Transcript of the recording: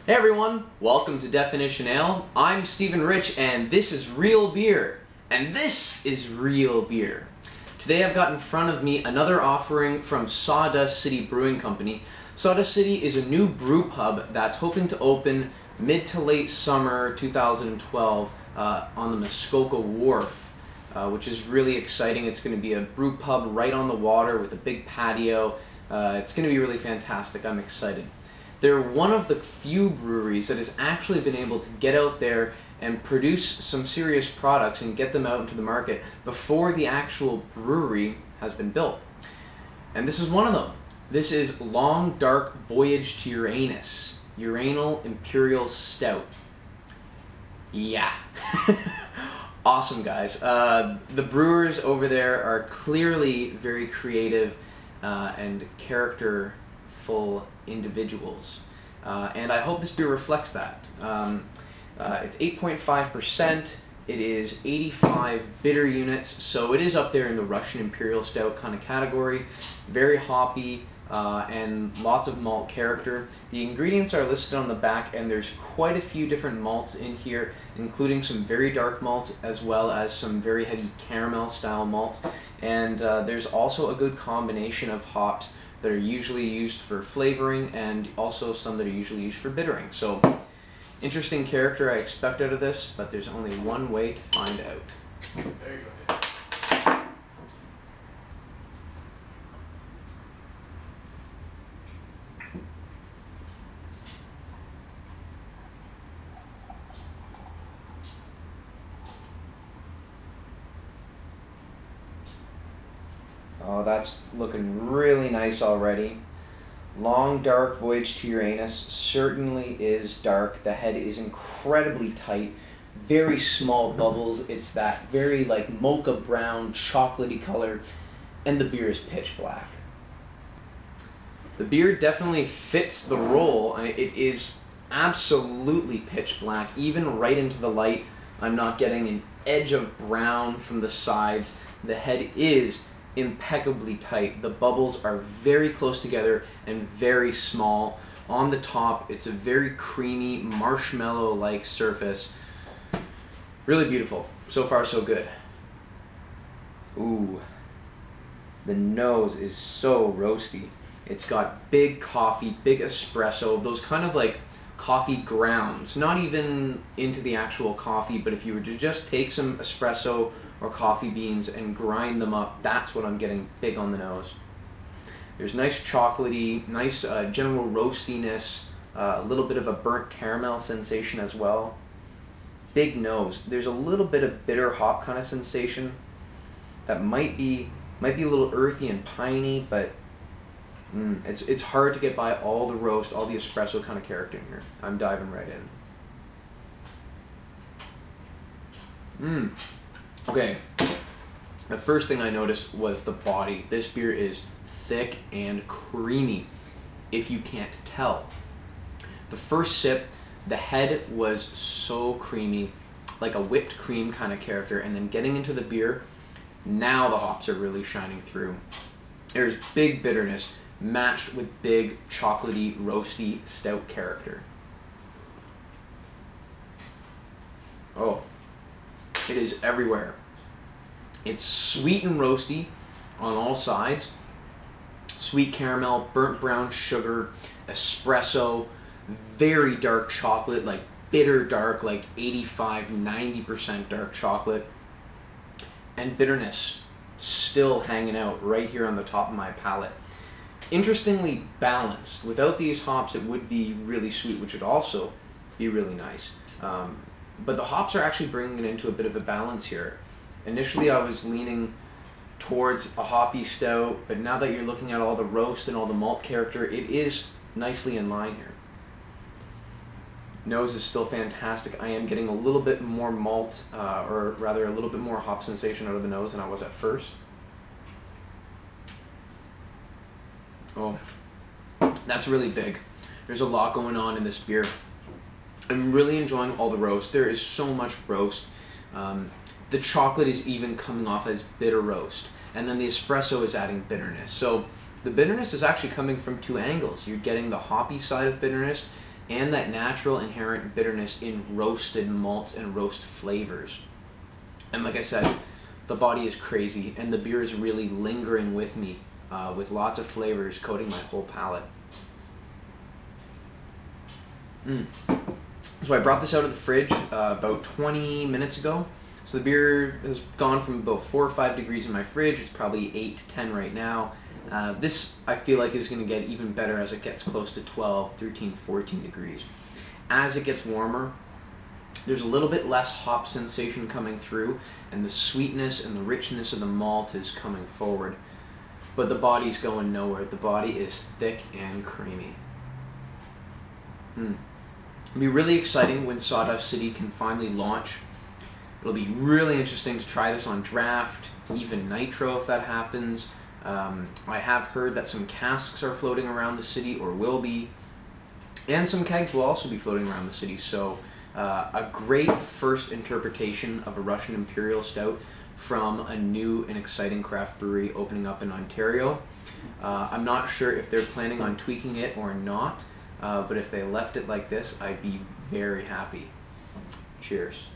Hey everyone, welcome to Definition Ale. I'm Stephen Rich and this is real beer. And this is real beer. Today I've got in front of me another offering from Sawdust City Brewing Company. Sawdust City is a new brew pub that's hoping to open mid to late summer 2012 on the Muskoka Warf, which is really exciting. It's going to be a brew pub right on the water with a big patio. It's going to be really fantastic. I'm excited. They're one of the few breweries that has actually been able to get out there and produce some serious products and get them out into the market before the actual brewery has been built. And this is one of them. This is Long Dark Voyage to Uranus, Uranal Imperial Stout. Yeah. Awesome, guys. The brewers over there are clearly very creative and characterful individuals. And I hope this beer reflects that. It's 8.5%. It is 85 bitter units, so it is up there in the Russian Imperial Stout kind of category. Very hoppy and lots of malt character. The ingredients are listed on the back, and there's quite a few different malts in here, including some very dark malts as well as some very heavy caramel style malts. And there's also a good combination of hops that are usually used for flavoring and also some that are usually used for bittering. So, interesting character I expect out of this, but there's only one way to find out. There you go. Oh, that's looking really nice already. Long Dark Voyage to Uranus certainly is dark. The head is incredibly tight, very small bubbles. It's that very like mocha brown, chocolatey color, and the beer is pitch black. The beer definitely fits the role. It is absolutely pitch black, even right into the light. I'm not getting an edge of brown from the sides. The head is impeccably tight. The bubbles are very close together and very small. On the top, it's a very creamy, marshmallow-like surface. Really beautiful. So far, so good. Ooh. The nose is so roasty. It's got big coffee, big espresso, those kind of like coffee grounds. Not even into the actual coffee, but if you were to just take some espresso or coffee beans and grind them up, that's what I'm getting big on the nose. There's nice chocolatey, nice general roastiness, a little bit of a burnt caramel sensation as well. Big nose. There's a little bit of bitter hop kind of sensation that might be a little earthy and piney, but it's hard to get by all the roast, all the espresso kind of character in here. I'm diving right in. Okay, the first thing I noticed was the body. This beer is thick and creamy, if you can't tell. The first sip, the head was so creamy, like a whipped cream kind of character, and then getting into the beer, now the hops are really shining through. There's big bitterness matched with big chocolatey, roasty, stout character. Oh. It is everywhere. It's sweet and roasty on all sides. Sweet caramel, burnt brown sugar, espresso, very dark chocolate, like bitter dark, like 85–90% dark chocolate. And bitterness still hanging out right here on the top of my palate. Interestingly balanced. Without these hops, it would be really sweet, which would also be really nice. But the hops are actually bringing it into a bit of a balance here. Initially I was leaning towards a hoppy stout, but now that you're looking at all the roast and all the malt character, it is nicely in line here. Nose is still fantastic. I am getting a little bit more malt, or rather a little bit more hop sensation out of the nose than I was at first. Oh, that's really big. There's a lot going on in this beer. I'm really enjoying all the roast. There is so much roast. The chocolate is even coming off as bitter roast. And then the espresso is adding bitterness. So the bitterness is actually coming from two angles. You're getting the hoppy side of bitterness, and that natural inherent bitterness in roasted malts and roast flavors. And like I said, the body is crazy, and the beer is really lingering with me, with lots of flavors coating my whole palate. So I brought this out of the fridge about 20 minutes ago. So the beer has gone from about 4 or 5 degrees in my fridge. It's probably 8 to 10 right now. This I feel like is going to get even better as it gets close to 12, 13, 14 degrees. As it gets warmer, there's a little bit less hop sensation coming through, and the sweetness and the richness of the malt is coming forward. But the body's going nowhere. The body is thick and creamy. It'll be really exciting when Sawdust City can finally launch. It'll be really interesting to try this on draft, even nitro if that happens. I have heard that some casks are floating around the city, or will be, and some kegs will also be floating around the city. So a great first interpretation of a Russian Imperial Stout from a new and exciting craft brewery opening up in Ontario. I'm not sure if they're planning on tweaking it or not, but if they left it like this, I'd be very happy. Cheers.